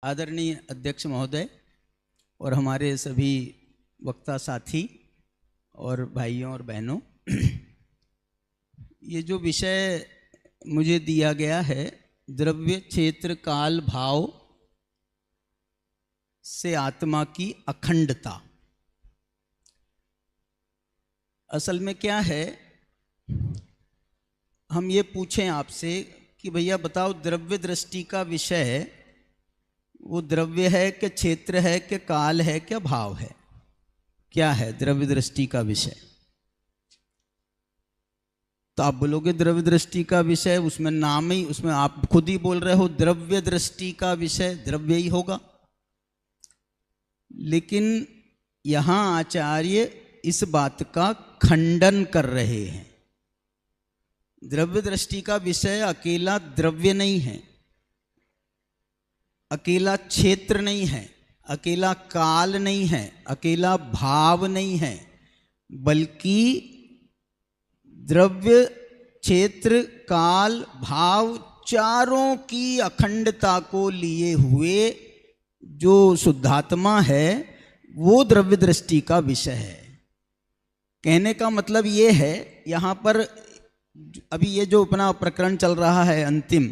आदरणीय अध्यक्ष महोदय और हमारे सभी वक्ता साथी और भाइयों और बहनों, ये जो विषय मुझे दिया गया है, द्रव्य क्षेत्र काल भाव से आत्मा की अखंडता, असल में क्या है, हम ये पूछें आपसे कि भैया बताओ, द्रव्य दृष्टि का विषय है वो द्रव्य है कि क्षेत्र है कि काल है क्या भाव है? क्या है द्रव्य दृष्टि का विषय? तो आप बोलोगे द्रव्य दृष्टि का विषय, उसमें नाम ही, उसमें आप खुद ही बोल रहे हो द्रव्य दृष्टि का विषय द्रव्य ही होगा। लेकिन यहां आचार्य इस बात का खंडन कर रहे हैं। द्रव्य दृष्टि का विषय अकेला द्रव्य नहीं है, अकेला क्षेत्र नहीं है, अकेला काल नहीं है, अकेला भाव नहीं है, बल्कि द्रव्य क्षेत्र काल भाव चारों की अखंडता को लिए हुए जो शुद्धात्मा है वो द्रव्य दृष्टि का विषय है। कहने का मतलब ये है, यहाँ पर अभी ये जो अपना प्रकरण चल रहा है अंतिम,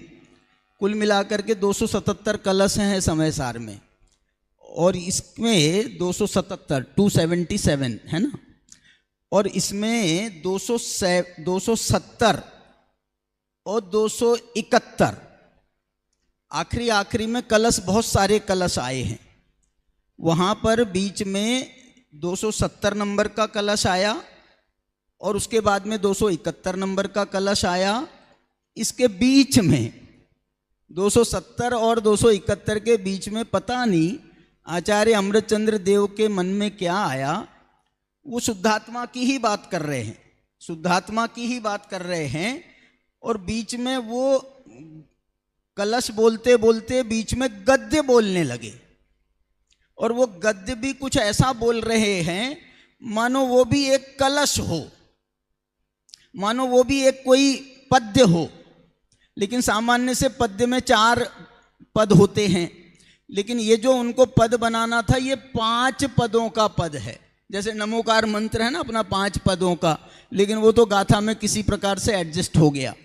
कुल मिलाकर के 277 कलश हैं समय सार में, और इसमें 277 है ना, और इसमें 270 और 271 आखिरी में कलश, बहुत सारे कलश आए हैं। वहाँ पर बीच में 270 नंबर का कलश आया और उसके बाद में 271 नंबर का कलश आया। इसके बीच में 270 और 271 के बीच में पता नहीं आचार्य अमृतचंद्र देव के मन में क्या आया, वो शुद्धात्मा की ही बात कर रहे हैं, शुद्धात्मा की ही बात कर रहे हैं, और बीच में वो कलश बोलते बोलते बीच में गद्य बोलने लगे, और वो गद्य भी कुछ ऐसा बोल रहे हैं मानो वो भी एक कलश हो, मानो वो भी एक कोई पद्य हो। लेकिन सामान्य से पद्य में 4 पद होते हैं, लेकिन ये जो उनको पद बनाना था ये 5 पदों का पद है। जैसे नमोकार मंत्र है ना अपना 5 पदों का, लेकिन वो तो गाथा में किसी प्रकार से एडजस्ट हो गया।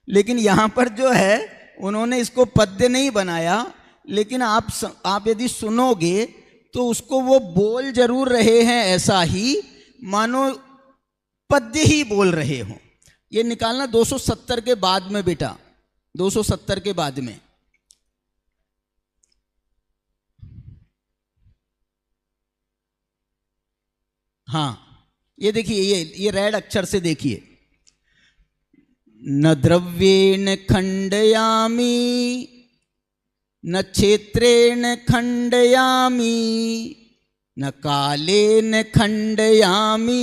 लेकिन यहाँ पर जो है उन्होंने इसको पद्य नहीं बनाया, लेकिन आप यदि सुनोगे तो उसको वो बोल जरूर रहे हैं ऐसा ही मानो पद्य ही बोल रहे हो। ये निकालना 270 के बाद में बेटा, 270 के बाद में। हाँ, ये देखिए, ये रेड अक्षर से देखिए, न द्रव्येण खंडयामि न क्षेत्रेण खंडयामि न कालेन खंडयामि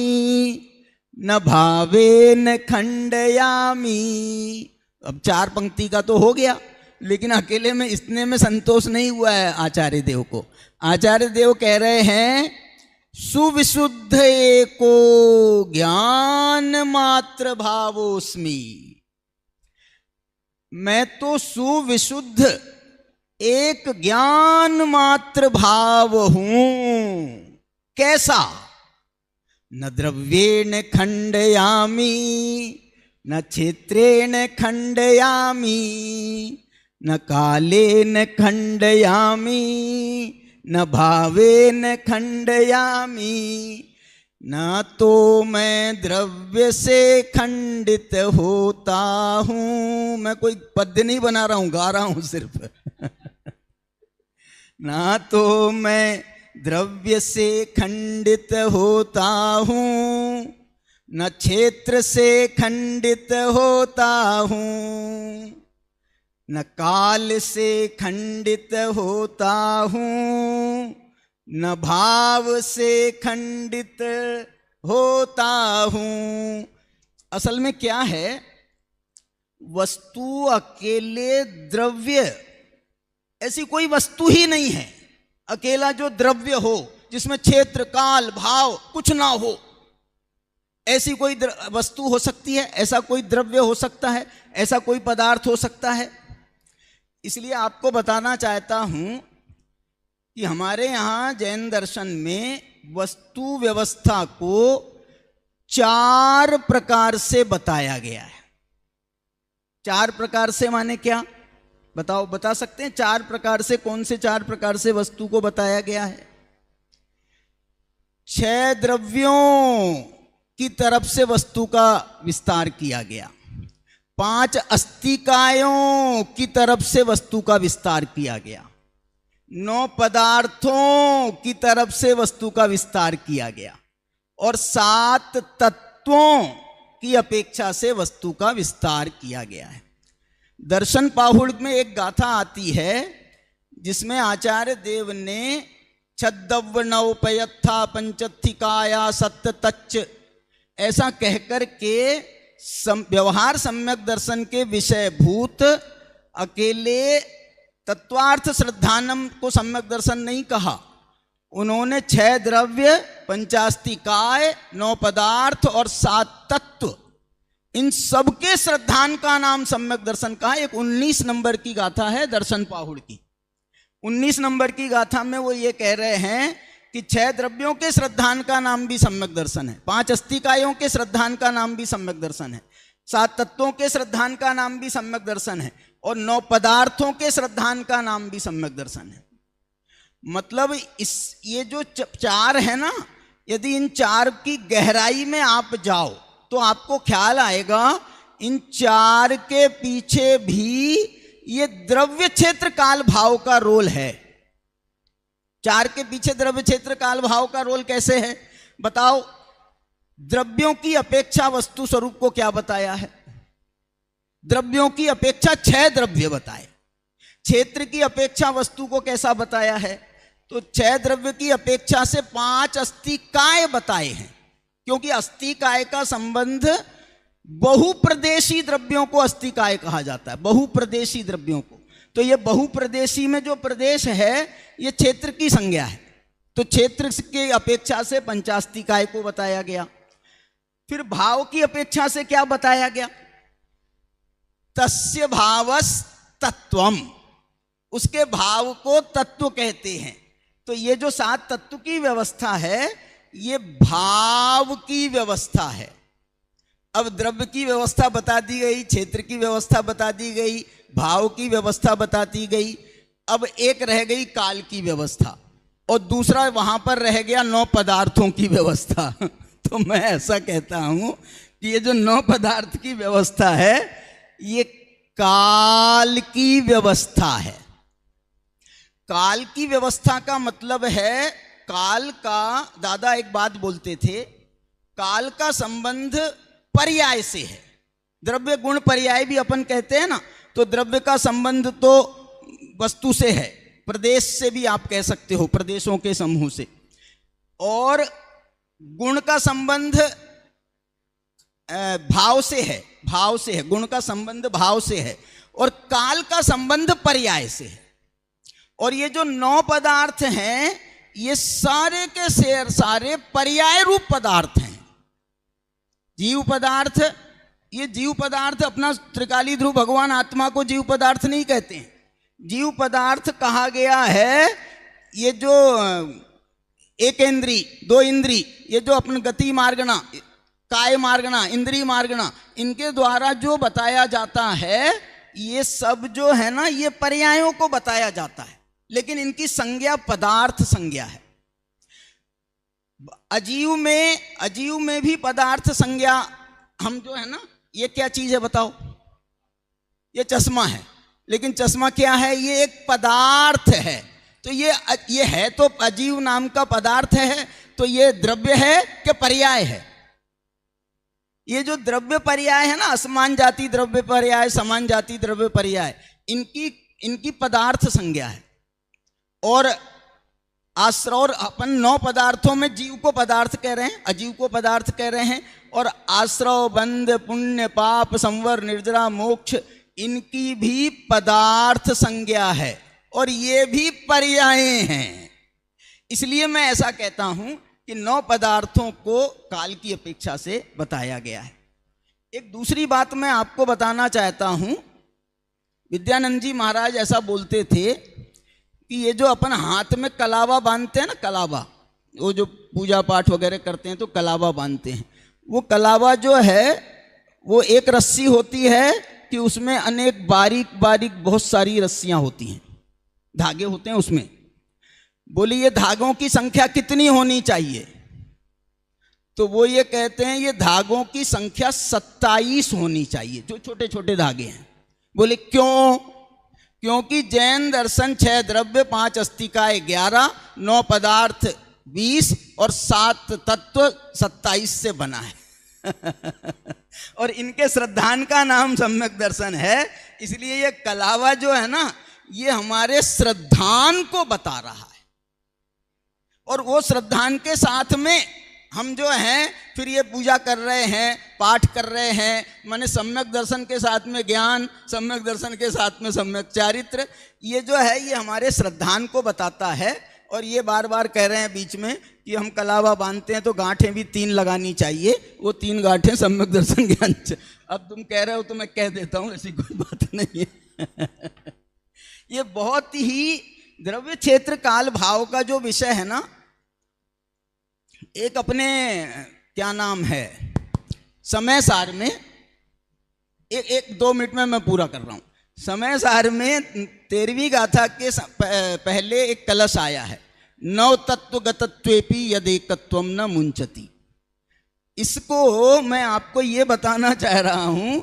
न भावेन खंडयामि। अब 4 पंक्ति का तो हो गया, लेकिन अकेले में इतने में संतोष नहीं हुआ है आचार्य देव को। आचार्य देव कह रहे हैं सुविशुद्ध एको ज्ञान मात्र भावोस्मि। मैं तो सुविशुद्ध एक ज्ञान मात्र भाव हूं। कैसा? न द्रव्येण खंडयामि न क्षेत्रेण खंडयामि न कालेन खंडयामि न भावेन खंडयामि। न तो मैं द्रव्य से खंडित होता हूं। मैं कोई पद्य नहीं बना रहा हूं, गा रहा हूं सिर्फ। ना तो मैं द्रव्य से खंडित होता हूं न क्षेत्र से खंडित होता हूं न काल से खंडित होता हूं न भाव से खंडित होता हूं। असल में क्या है, वस्तु अकेले द्रव्य ऐसी कोई वस्तु ही नहीं है। अकेला जो द्रव्य हो जिसमें क्षेत्र काल भाव कुछ ना हो, ऐसी कोई वस्तु हो सकती है? ऐसा कोई द्रव्य हो सकता है? ऐसा कोई पदार्थ हो सकता है? इसलिए आपको बताना चाहता हूं कि हमारे यहाँ जैन दर्शन में वस्तु व्यवस्था को 4 प्रकार से बताया गया है। 4 प्रकार से माने क्या? बताओ, बता सकते हैं 4 प्रकार से? कौन से 4 प्रकार से वस्तु को बताया गया है? 6 द्रव्यों की तरफ से वस्तु का विस्तार किया गया, 5 अस्तिकायों की तरफ से वस्तु का विस्तार किया गया, 9 पदार्थों की तरफ से वस्तु का विस्तार किया गया और 7 तत्वों की अपेक्षा से वस्तु का विस्तार किया गया है। दर्शन पाहुड़ में एक गाथा आती है जिसमें आचार्य देव ने छद्दव्वनौपयत्था पंचत्थिकाया सत्य तच्च ऐसा कहकर के व्यवहार सम्यक दर्शन के विषयभूत अकेले तत्वार्थ श्रद्धानम को सम्यक दर्शन नहीं कहा। उन्होंने 6 द्रव्य, 5 अस्तिकाय, 9 पदार्थ और 7 तत्व, इन सबके श्रद्धान का नाम सम्यक दर्शन कहा। एक 19 नंबर की गाथा है दर्शन पाहुड़ की। 19 नंबर की गाथा में वो ये कह रहे हैं कि 6 द्रव्यों के श्रद्धान का नाम भी सम्यक दर्शन है, 5 अस्तिकायों के श्रद्धान का नाम भी सम्यक दर्शन है, 7 तत्वों के श्रद्धान का नाम भी सम्यक दर्शन है और 9 पदार्थों के श्रद्धान का नाम भी सम्यक दर्शन है। मतलब ये जो 4 है ना, यदि इन 4 की गहराई में आप जाओ तो आपको ख्याल आएगा इन 4 के पीछे भी ये द्रव्य क्षेत्र काल भाव का रोल है। 4 के पीछे द्रव्य क्षेत्र काल भाव का रोल कैसे है बताओ? द्रव्यों की अपेक्षा वस्तु स्वरूप को क्या बताया है? द्रव्यों की अपेक्षा 6 द्रव्य बताए। क्षेत्र की अपेक्षा वस्तु को कैसा बताया है? तो 6 द्रव्य की अपेक्षा से 5 अस्तिकाय बताए हैं, क्योंकि अस्तिकाय का संबंध बहुप्रदेशी द्रव्यों को अस्तिकाय कहा जाता है, बहुप्रदेशी द्रव्यों को। तो ये बहुप्रदेशी में जो प्रदेश है ये क्षेत्र की संज्ञा है, तो क्षेत्र की अपेक्षा से पंचास्तिकाय को बताया गया। फिर भाव की अपेक्षा से क्या बताया गया? तस्य भावस तत्वम, उसके भाव को तत्व कहते हैं। तो ये जो 7 तत्व की व्यवस्था है ये भाव की व्यवस्था है। अब द्रव्य की व्यवस्था बता दी गई, क्षेत्र की व्यवस्था बता दी गई, भाव की व्यवस्था बता दी गई। अब एक रह गई काल की व्यवस्था और दूसरा वहां पर रह गया 9 पदार्थों की व्यवस्था। तो मैं ऐसा कहता हूं कि ये जो 9 पदार्थ की व्यवस्था है ये काल की व्यवस्था है। काल की व्यवस्था का मतलब है, काल का दादा एक बात बोलते थे, काल का संबंध पर्याय से है। द्रव्य गुण पर्याय भी अपन कहते हैं ना, तो द्रव्य का संबंध तो वस्तु से है, प्रदेश से भी आप कह सकते हो, प्रदेशों के समूह से। और गुण का संबंध भाव से है, भाव से है, गुण का संबंध भाव से है और काल का संबंध पर्याय से है। और ये जो 9 पदार्थ हैं ये सारे के सारे पर्याय रूप पदार्थ हैं। जीव पदार्थ, ये जीव पदार्थ अपना त्रिकाली ध्रुव भगवान आत्मा को जीव पदार्थ नहीं कहते हैं। जीव पदार्थ कहा गया है ये जो एक इंद्री, 2 इंद्री, ये जो अपने गति मार्गना, काय मार्गना, इंद्री मार्गना, इनके द्वारा जो बताया जाता है ये सब जो है ना ये पर्यायों को बताया जाता है, लेकिन इनकी संज्ञा पदार्थ संज्ञा है। अजीव में भी पदार्थ संज्ञा हम जो है ना, ये क्या चीज है बताओ? ये चश्मा है, लेकिन चश्मा क्या है? ये एक पदार्थ है। तो ये है तो अजीव नाम का पदार्थ है, तो ये द्रव्य है कि पर्याय है? ये जो द्रव्य पर्याय है ना, असमान जाति द्रव्य पर्याय, समान जाति द्रव्य पर्याय, इनकी पदार्थ संज्ञा है। और आश्रय, और अपन 9 पदार्थों में जीव को पदार्थ कह रहे हैं, अजीव को पदार्थ कह रहे हैं। और आश्रय, बंध, पुण्य, पाप, संवर, निर्जरा, मोक्ष, इनकी भी पदार्थ संज्ञा है और ये भी पर्याय हैं। इसलिए मैं ऐसा कहता हूं कि 9 पदार्थों को काल की अपेक्षा से बताया गया है। एक दूसरी बात मैं आपको बताना चाहता हूं, विद्यानंद जी महाराज ऐसा बोलते थे कि ये जो अपन हाथ में कलावा बांधते हैं ना, कलावा, वो जो पूजा पाठ वगैरह करते हैं तो कलावा बांधते हैं, वो कलावा जो है वो एक रस्सी होती है कि उसमें अनेक बारीक बारीक बहुत सारी रस्सियां होती हैं, धागे होते हैं उसमें। बोली ये धागों की संख्या कितनी होनी चाहिए? तो वो ये कहते हैं ये धागों की संख्या 27 होनी चाहिए, जो छोटे छोटे धागे हैं। बोले क्यों? क्योंकि जैन दर्शन 6 द्रव्य 5 अस्तिकाएं 11 9 पदार्थ 20 और 7 तत्व 27 से बना है। और इनके श्रद्धान का नाम सम्यक दर्शन है, इसलिए ये कलावा जो है ना, ये हमारे श्रद्धान को बता रहा है। और वो श्रद्धान के साथ में हम जो हैं फिर ये पूजा कर रहे हैं, पाठ कर रहे हैं, माने सम्यक दर्शन के साथ में ज्ञान, सम्यक दर्शन के साथ में सम्यक चारित्र, ये जो है ये हमारे श्रद्धान को बताता है। और ये बार बार कह रहे हैं बीच में कि हम कलावा बांधते हैं तो गांठें भी 3 लगानी चाहिए, वो 3 गांठें सम्यक दर्शन ज्ञान। अब तुम कह रहे हो तो मैं कह देता हूँ, ऐसी कोई बात नहीं है। ये बहुत ही द्रव्य क्षेत्र काल भाव का जो विषय है ना, एक अपने क्या नाम है समय सार में एक 2 मिनट में मैं पूरा कर रहा हूं। समय सार में 13वीं गाथा के पहले एक कलश आया है, 9 तत्व गतत्वेपि यदेकत्वम न मुंचति। इसको मैं आपको ये बताना चाह रहा हूं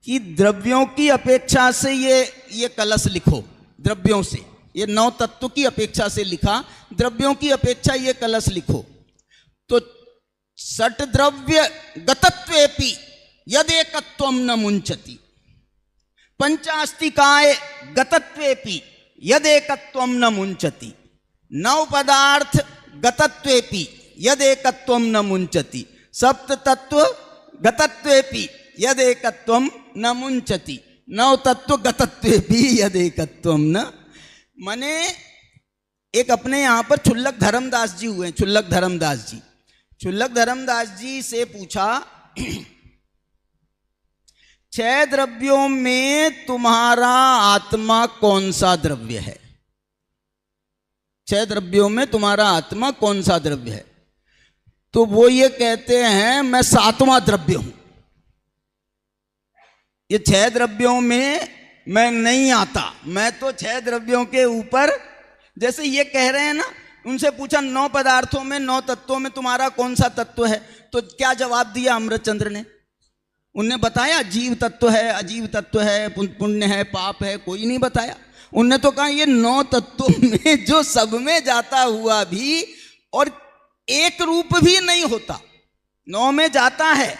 कि द्रव्यों की अपेक्षा से ये कलश लिखो, द्रव्यों से, ये 9 तत्व की अपेक्षा से लिखा, द्रव्यों की अपेक्षा ये कलश लिखो। तो षट द्रव्य गतत्वेपि यदेकत्वम न मुंचति, पंचास्तिकाय गतत्वेपि यदेकत्वम न मुंचति, 9 पदार्थ गतत्वेपि यदेकत्वम न मुंचति, सप्त तत्व गतत्वेपि यदेकत्वम न मुंचति, 9 तत्व गतत्वेपि यदेकत्वम न। माने एक अपने यहां पर छुल्लक धर्मदास जी हुए, छुल्लक धर्मदास जी, छुल्लक धर्मदास जी से पूछा 6 द्रव्यों में तुम्हारा आत्मा कौन सा द्रव्य है? 6 द्रव्यों में तुम्हारा आत्मा कौन सा द्रव्य है? तो वो ये कहते हैं मैं 7वां द्रव्य हूं, ये 6 द्रव्यों में मैं नहीं आता, मैं तो 6 द्रव्यों के ऊपर। जैसे ये कह रहे हैं ना, उनसे पूछा 9 पदार्थों में 9 तत्वों में तुम्हारा कौन सा तत्व है? तो क्या जवाब दिया अमृतचंद्र ने? उनने बताया जीव तत्व है, अजीव तत्व है, पुण्य है, पाप है, कोई नहीं बताया। उनने तो कहा ये 9 तत्वों में जो सब में जाता हुआ भी और एक रूप भी नहीं होता, 9 में जाता है,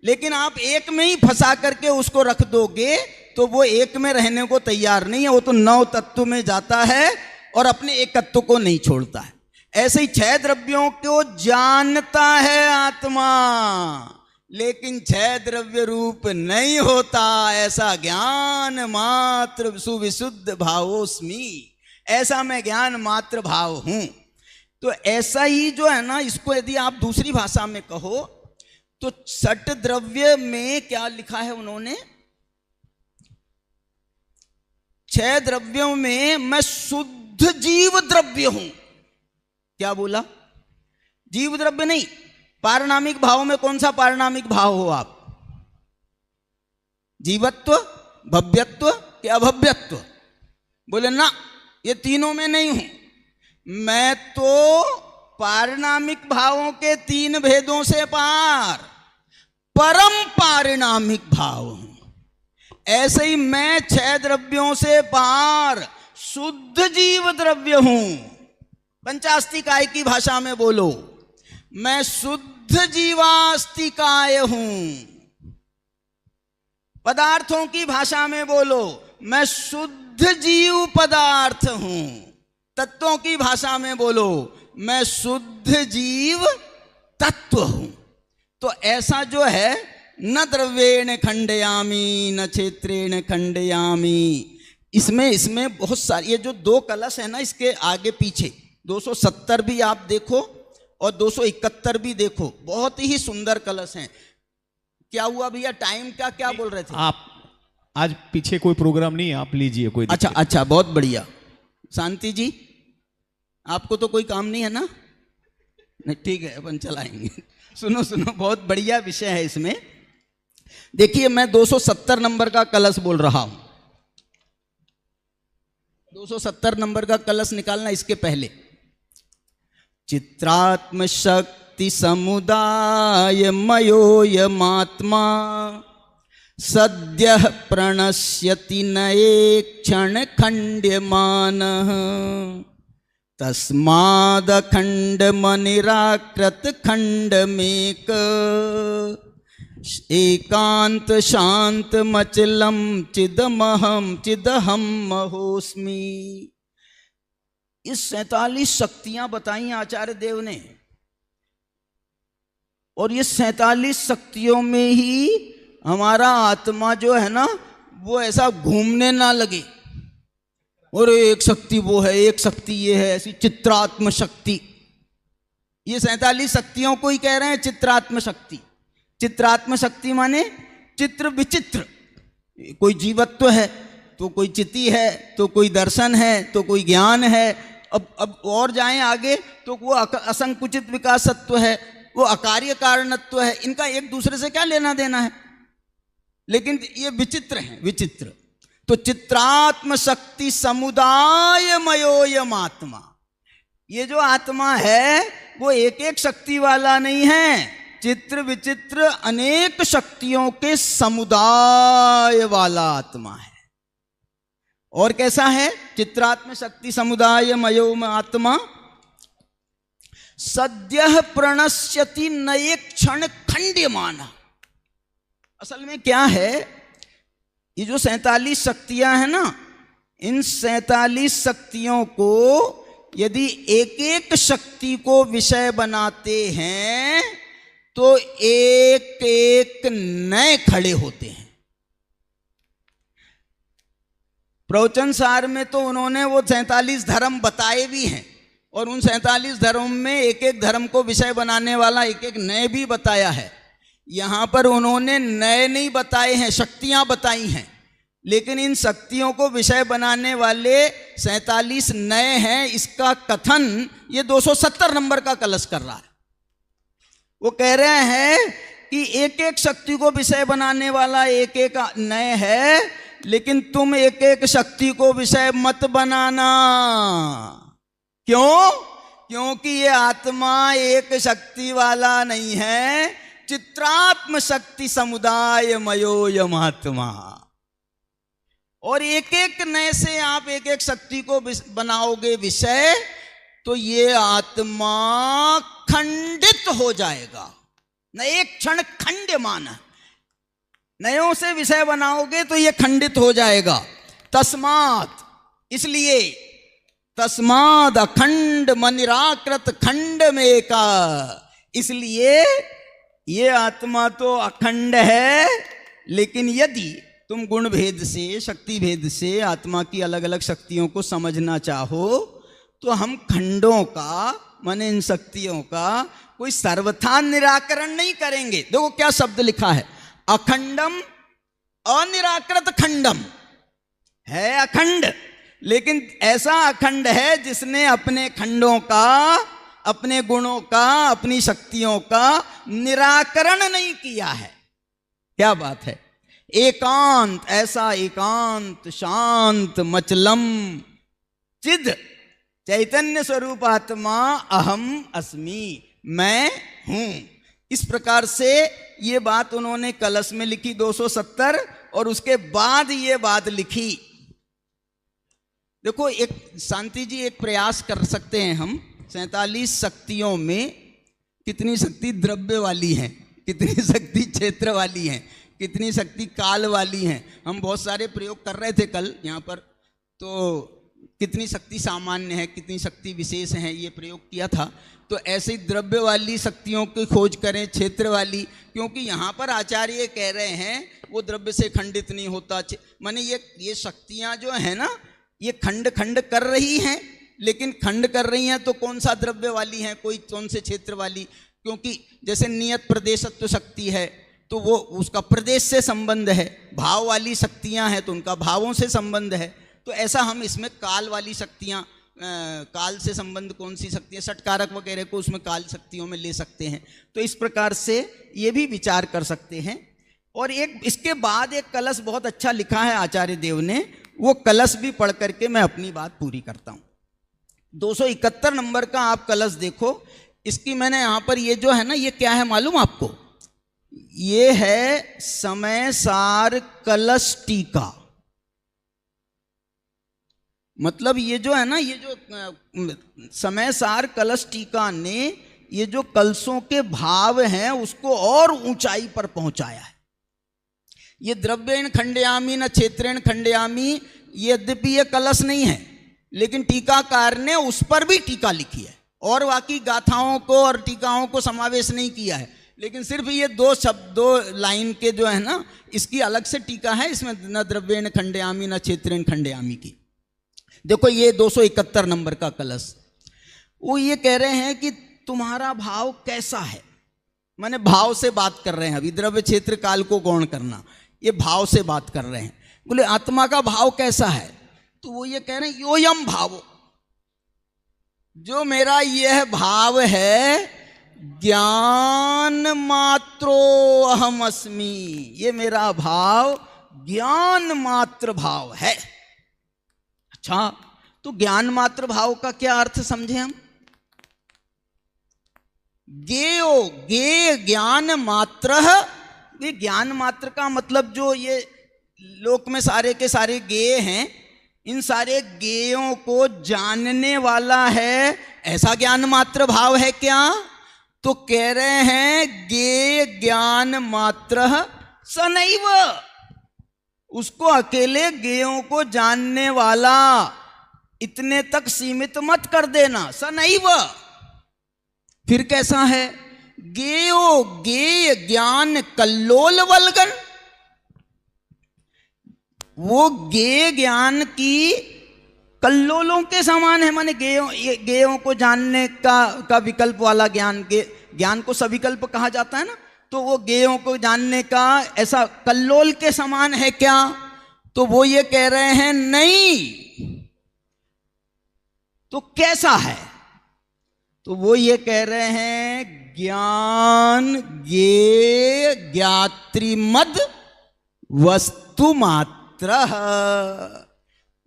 लेकिन आप एक में ही फंसा करके उसको रख दोगे तो वो एक में रहने को तैयार नहीं है, वो तो 9 तत्व में जाता है और अपने एक तत्व को नहीं छोड़ता है। ऐसे ही 6 द्रव्यों को जानता है आत्मा, लेकिन 6 द्रव्य रूप नहीं होता, ऐसा ज्ञान मात्र सुविशुद्ध भावोस्मि, ऐसा मैं ज्ञान मात्र भाव हूं। तो ऐसा ही जो है ना, इसको यदि आप दूसरी भाषा में कहो तो 6 द्रव्य में क्या लिखा है उन्होंने, 6 द्रव्यों में मैं शुद्ध जीव द्रव्य हूं। क्या बोला? जीव द्रव्य नहीं। पारणामिक भाव में कौन सा पारणामिक भाव हो आप? जीवत्व, भव्यत्व या अभव्यत्व? बोले ना, ये तीनों में नहीं हूं, मैं तो पारणामिक भावों के 3 भेदों से पार परम पारणामिक भाव हूं। ऐसे ही मैं 6 द्रव्यों से पार शुद्ध जीव द्रव्य हूं। पंचास्तिकाय की भाषा में बोलो, मैं शुद्ध जीवास्तिकाय हूं। पदार्थों की भाषा में बोलो, मैं शुद्ध जीव पदार्थ हूं। तत्वों की भाषा में बोलो, मैं शुद्ध जीव तत्व हूं। तो ऐसा जो है, न द्रव्येण खंडयामी न क्षेत्रेण खंडयामी, इसमें बहुत सारी, ये जो 2 कलश है ना, इसके आगे पीछे 270 भी आप देखो और 271 भी देखो, बहुत ही सुंदर कलश हैं। क्या हुआ भैया, टाइम का क्या बोल रहे थे आप? आज पीछे कोई प्रोग्राम नहीं है, आप लीजिए कोई। अच्छा, बहुत बढ़िया। शांति जी, आपको तो कोई काम नहीं है ना? नहीं, ठीक है, अपन चलाएंगे। सुनो सुनो, बहुत बढ़िया विषय है इसमें। देखिए, मैं 270 नंबर का कलश बोल रहा हूं। 270 नंबर का कलश निकालना इसके पहले। चित्रात्म शक्ति समुदाय मयोयमात्मा सद्यः प्रणश्यति नये क्षण खंड्यमानः तस्मादखंड मनिराकृत खंडमेक एकांत शांत मचलम चिदहम महोस्मि। इस 47 शक्तियां बताई आचार्य देव ने, और ये 47 शक्तियों में ही हमारा आत्मा जो है ना, वो ऐसा घूमने ना लगे और एक शक्ति वो है, एक शक्ति ये है, ऐसी चित्रात्म शक्ति। ये 47 शक्तियों को ही कह रहे हैं चित्रात्म शक्ति। चित्रात्म शक्ति माने चित्र विचित्र। कोई जीवत्व है तो कोई चिति है, तो कोई दर्शन है, तो कोई ज्ञान है। अब और जाएं आगे तो वो असंकुचित विकासत्व है, वो अकार्य कारणत्व है। इनका एक दूसरे से क्या लेना देना है, लेकिन ये विचित्र है, विचित्र। तो चित्रात्म शक्ति समुदाय मयोयम आत्मा, ये जो आत्मा है वो एक एक शक्ति वाला नहीं है, चित्र विचित्र अनेक शक्तियों के समुदाय वाला आत्मा है। और कैसा है? चित्रात्म शक्ति समुदाय मयोम आत्मा सद्यः प्रणश्यति नये क्षण खंड्यमान। असल में क्या है, ये जो 47 शक्तियां हैं ना, इन 47 शक्तियों को यदि एक एक शक्ति को विषय बनाते हैं तो एक एक नए खड़े होते हैं। प्रवचन सार में तो उन्होंने वो 47 धर्म बताए भी हैं, और उन 47 धर्म में एक एक धर्म को विषय बनाने वाला एक एक नए भी बताया है। यहां पर उन्होंने नए नहीं बताए हैं, शक्तियां बताई हैं, लेकिन इन शक्तियों को विषय बनाने वाले 47 नए हैं। इसका कथन ये 270 नंबर का कलश कर रहा है। वो कह रहे हैं कि एक एक शक्ति को विषय बनाने वाला एक एक नए है, लेकिन तुम एक एक शक्ति को विषय मत बनाना। क्यों? क्योंकि ये आत्मा एक शक्ति वाला नहीं है, चित्रात्म शक्ति समुदाय मयोयम आत्मा। और एक एक नए से आप एक एक शक्ति को बनाओगे विषय, तो ये आत्मा खंडित हो जाएगा। न एक क्षण खंड्यमान, नयों से विषय बनाओगे तो ये खंडित हो जाएगा। तस्मात्, इसलिए, तस्माद अखंड मनिराकृत खंड में का, इसलिए ये आत्मा तो अखंड है, लेकिन यदि तुम गुण भेद से, शक्ति भेद से आत्मा की अलग अलग शक्तियों को समझना चाहो तो हम खंडों का, माने इन शक्तियों का कोई सर्वथा निराकरण नहीं करेंगे। देखो क्या शब्द लिखा है, अखंडम अनिराकृत खंडम है। अखंड, लेकिन ऐसा अखंड है जिसने अपने खंडों का, अपने गुणों का, अपनी शक्तियों का निराकरण नहीं किया है। क्या बात है। एकांत, ऐसा एकांत शांत मचलम चिद चैतन्य स्वरूप आत्मा अहम अस्मि, मैं हूं। इस प्रकार से ये बात उन्होंने कलश में लिखी 270, और उसके बाद ये बात लिखी। देखो, एक शांति जी, एक प्रयास कर सकते हैं हम। 47 शक्तियों में कितनी शक्ति द्रव्य वाली हैं, कितनी शक्ति क्षेत्र वाली हैं, कितनी शक्ति काल वाली हैं। हम बहुत सारे प्रयोग कर रहे थे कल यहाँ पर, तो कितनी शक्ति सामान्य है, कितनी शक्ति विशेष है, ये प्रयोग किया था। तो ऐसे द्रव्य वाली शक्तियों की खोज करें, क्षेत्र वाली, क्योंकि यहाँ पर आचार्य कह रहे हैं वो द्रव्य से खंडित नहीं होता। माने ये शक्तियाँ जो है ना, ये खंड खंड कर रही हैं, लेकिन खंड कर रही हैं तो कौन सा द्रव्य वाली हैं, कोई कौन से क्षेत्र वाली। क्योंकि जैसे नियत प्रदेशत्व शक्ति है तो वो उसका प्रदेश से संबंध है, भाव वाली शक्तियां हैं तो उनका भावों से संबंध है। तो ऐसा हम इसमें काल वाली शक्तियाँ, काल से संबंध कौन सी शक्तियाँ, षटकारक वगैरह को उसमें काल शक्तियों में ले सकते हैं। तो इस प्रकार से ये भी विचार कर सकते हैं। और एक इसके बाद एक कलश बहुत अच्छा लिखा है आचार्य देव ने, वो कलश भी पढ़ करके मैं अपनी बात पूरी करता हूँ। 271 नंबर का आप कलश देखो। इसकी मैंने यहाँ पर ये जो है ना, ये क्या है मालूम आपको? ये है समय सार कलश टीका। मतलब ये जो है ना, ये जो समय सार कलश टीका ने ये जो कलशों के भाव हैं उसको और ऊंचाई पर पहुंचाया है। ये द्रव्येण खंडयामी न क्षेत्रेण खंडयामी, यद्यपि ये कलश नहीं है, लेकिन टीकाकार ने उस पर भी टीका लिखी है और बाकी गाथाओं को और टीकाओं को समावेश नहीं किया है, लेकिन सिर्फ ये दो शब्द, दो लाइन के जो है ना, इसकी अलग से टीका है इसमें, न द्रव्येण खंडयामी न क्षेत्रेण खंडयामी की। देखो ये 271 नंबर का कलश, वो ये कह रहे हैं कि तुम्हारा भाव कैसा है। माने भाव से बात कर रहे हैं, अभी द्रव्य क्षेत्र काल को गौण करना, ये भाव से बात कर रहे हैं। बोले आत्मा का भाव कैसा है? तो वो ये कह रहे हैं योयम भावो, जो मेरा यह भाव है, ज्ञान मात्रो अहम अस्मि, ये मेरा भाव ज्ञान मात्र भाव है। अच्छा, तो ज्ञान मात्र भाव का क्या अर्थ समझे हम? गेयो, गे ज्ञान मात्र, ये ज्ञान मात्र का मतलब जो ये लोक में सारे के सारे गेय हैं, इन सारे गेयों को जानने वाला है, ऐसा ज्ञान मात्र भाव है क्या? तो कह रहे हैं गे ज्ञान मात्र सनैव, उसको अकेले गेयों को जानने वाला इतने तक सीमित मत कर देना, सनैव। फिर कैसा है? गेयो गेय ज्ञान कल्लोल वल्गन, वो गेय ज्ञान की कल्लोलों के समान है। माने गेयों को जानने का विकल्प वाला ज्ञान, ज्ञान को सविकल्प कहा जाता है ना, तो वो गेयों को जानने का ऐसा कल्लोल के समान है क्या? तो वो ये कह रहे हैं नहीं। तो कैसा है? तो वो ये कह रहे हैं ज्ञान गे ज्ञात्रिमद वस्तु मात्र,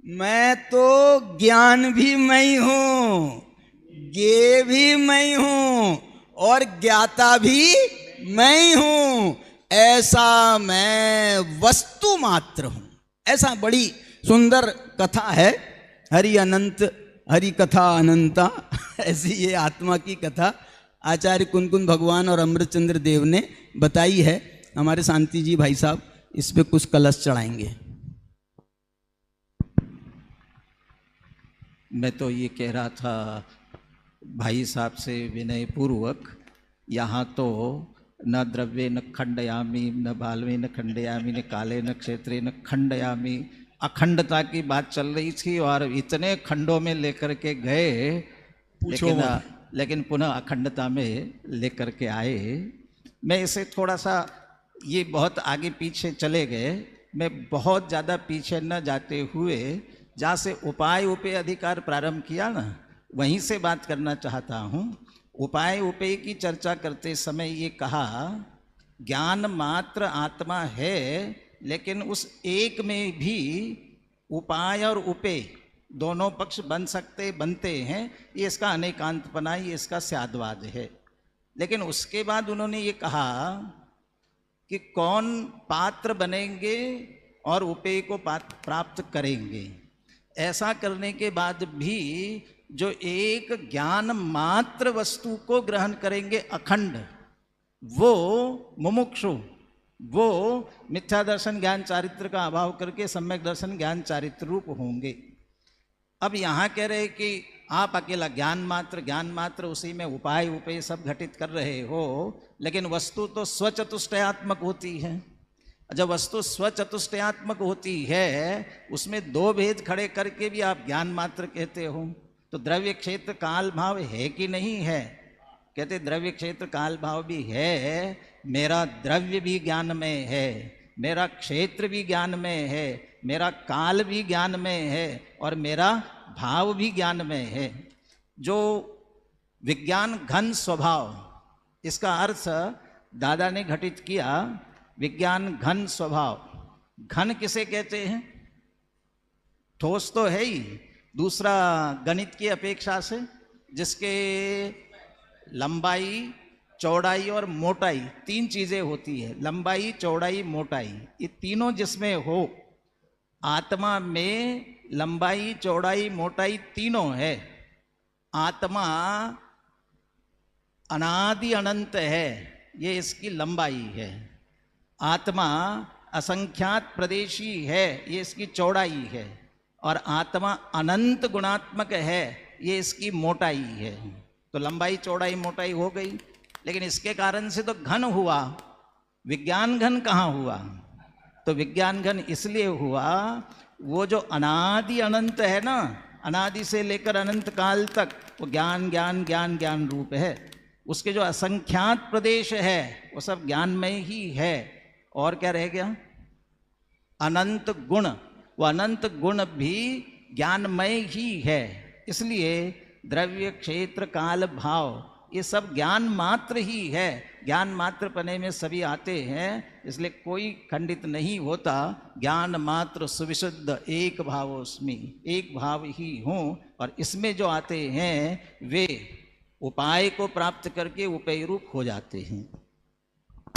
मैं तो ज्ञान भी मैं हूं, गे भी मैं हूं और ज्ञाता भी मैं हूं, ऐसा मैं वस्तु मात्र हूं। ऐसा बड़ी सुंदर कथा है, हरि अनंत, हरि कथा अनंता, ऐसी ये आत्मा की कथा आचार्य कुनकुन भगवान और अमृतचंद्र देव ने बताई है। हमारे शांति जी भाई साहब इस पे कुछ कलश चढ़ाएंगे। मैं तो ये कह रहा था भाई साहब से विनय पूर्वक, यहाँ तो न द्रव्ये न खंडयामी, न बालवे न खंडयामी, न काले न क्षेत्रे न खंडयामी, अखंडता की बात चल रही थी और इतने खंडों में लेकर के गए, लेकिन पुनः अखंडता में लेकर के आए। मैं इसे थोड़ा सा, ये बहुत आगे पीछे चले गए, मैं बहुत ज़्यादा पीछे न जाते हुए जहाँ से उपाय उपेय अधिकार प्रारंभ किया ना, वहीं से बात करना चाहता हूँ। उपाय उपेय की चर्चा करते समय ये कहा ज्ञान मात्र आत्मा है, लेकिन उस एक में भी उपाय और उपेय दोनों पक्ष बनते हैं, ये इसका अनेकांतपना, ये इसका स्याद्वाद है। लेकिन उसके बाद उन्होंने ये कहा कि कौन पात्र बनेंगे और उपेय को प्राप्त करेंगे। ऐसा करने के बाद भी जो एक ज्ञान मात्र वस्तु को ग्रहण करेंगे अखंड, वो मुमुक्षु, वो मिथ्या दर्शन ज्ञान चारित्र का अभाव करके सम्यक दर्शन ज्ञान चारित्र रूप होंगे। अब यहाँ कह रहे कि आप अकेला ज्ञान मात्र, उसी में उपाय उपेय सब घटित कर रहे हो, लेकिन वस्तु तो स्वचतुष्टयात्मक होती है। जब वस्तु स्वचतुष्टयात्मक होती है, उसमें दो भेद खड़े करके भी आप ज्ञान मात्र कहते हो, तो द्रव्य क्षेत्र काल भाव है कि नहीं है? कहते द्रव्य क्षेत्र काल भाव भी है, मेरा द्रव्य भी ज्ञान में है, मेरा क्षेत्र भी ज्ञान में है, मेरा काल भी ज्ञान में है और मेरा भाव भी ज्ञान में है। जो विज्ञान घन स्वभाव, इसका अर्थ दादा ने घटित किया, विज्ञान घन स्वभाव। घन किसे कहते हैं? ठोस तो है ही, दूसरा गणित की अपेक्षा से जिसके लंबाई, चौड़ाई और मोटाई, तीन चीजें होती है, लंबाई, चौड़ाई, मोटाई, ये तीनों जिसमें हो, आत्मा में लंबाई, चौड़ाई, मोटाई तीनों है। आत्मा अनादि अनंत है, ये इसकी लंबाई है। आत्मा असंख्यात प्रदेशी है, ये इसकी चौड़ाई है। और आत्मा अनंत गुणात्मक है, ये इसकी मोटाई है। तो लंबाई, चौड़ाई, मोटाई हो गई, लेकिन इसके कारण से तो घन हुआ। विज्ञान घन कहाँ हुआ? तो विज्ञान घन इसलिए हुआ, वो जो अनादि अनंत है ना, अनादि से लेकर अनंत काल तक वो ज्ञान ज्ञान ज्ञान ज्ञान रूप है। उसके जो असंख्यात प्रदेश है वो सब ज्ञानमय ही है। और क्या रह गया? अनंत गुण, वो अनंत गुण भी ज्ञानमय ही है। इसलिए द्रव्य, क्षेत्र, काल, भाव ये सब ज्ञान मात्र ही है। ज्ञान मात्र पने में सभी आते हैं, इसलिए कोई खंडित नहीं होता। ज्ञान मात्र सुविशुद्ध एक भावोस्मि, एक भाव ही हूँ। और इसमें जो आते हैं वे उपाय को प्राप्त करके उपेय रूप हो जाते हैं।